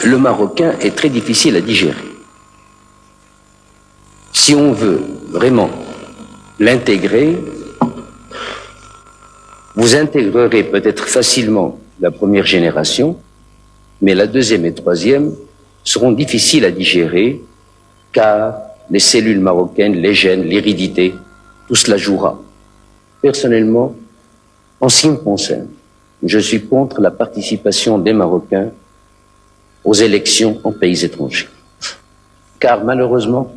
le marocain est très difficile à digérer. Si on veut vraiment l'intégrer, vous intégrerez peut-être facilement la première génération, mais la deuxième et troisième seront difficiles à digérer, car les cellules marocaines, les gènes, l'hérédité, tout cela jouera. Personnellement, en ce qui me concerne, je suis contre la participation des Marocains aux élections en pays étrangers. Car malheureusement,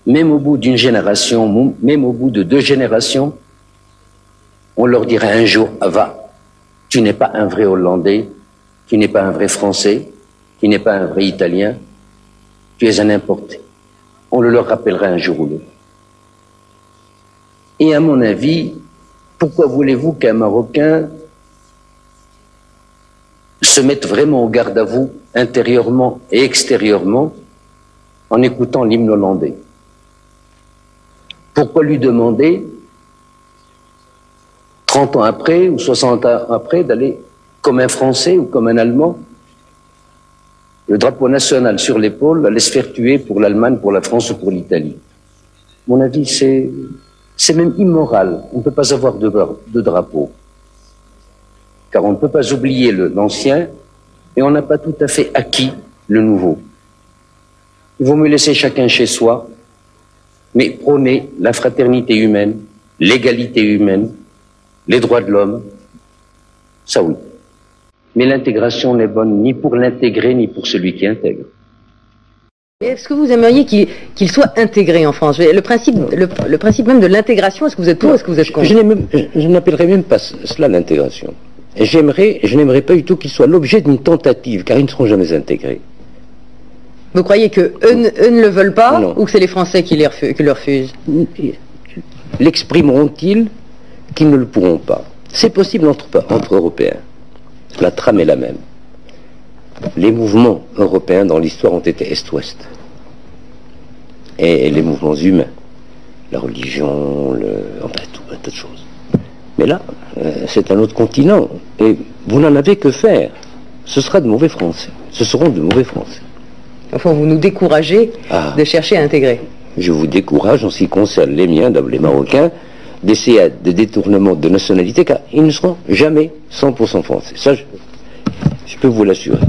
même au bout d'une génération, même au bout de 2 générations, on leur dira un jour, va, tu n'es pas un vrai Hollandais, tu n'es pas un vrai Français, tu n'es pas un vrai Italien, tu es un importé. On le leur rappellera un jour ou l'autre. Et à mon avis, pourquoi voulez-vous qu'un Marocain se mette vraiment au garde à vous, intérieurement et extérieurement, en écoutant l'hymne hollandais? Pourquoi lui demander, 30 ans après ou 60 ans après, d'aller comme un Français ou comme un Allemand, le drapeau national sur l'épaule, aller se faire tuer pour l'Allemagne, pour la France ou pour l'Italie? À mon avis, c'est même immoral. On ne peut pas avoir de drapeau. Car on ne peut pas oublier l'ancien et on n'a pas tout à fait acquis le nouveau. Il vaut mieux laisser chacun chez soi, mais prôner la fraternité humaine, l'égalité humaine, les droits de l'homme, ça oui. Mais l'intégration n'est bonne ni pour l'intégrer, ni pour celui qui intègre. Est-ce que vous aimeriez qu'il soit intégré en France? Le principe même de l'intégration, est-ce que vous êtes pour, est-ce que vous êtes contre? Je n'appellerais même pas cela l'intégration. Je n'aimerais pas du tout qu'il soit l'objet d'une tentative, car ils ne seront jamais intégrés. Vous croyez qu'eux ne le veulent pas, non, ou que c'est les Français qui le refusent? L'exprimeront-ils qu'ils ne le pourront pas? C'est possible entre Européens. La trame est la même. Les mouvements européens dans l'histoire ont été Est-Ouest. Et les mouvements humains, la religion, enfin tout un tas de choses. Mais là, c'est un autre continent. Et vous n'en avez que faire. Ce sera de mauvais Français. Ce seront de mauvais Français. Enfin, vous nous découragez de chercher à intégrer. Je vous décourage en ce qui concerne les miens, les Marocains, d'essayer des détournements de nationalité, car ils ne seront jamais 100% français. Ça, je peux vous l'assurer.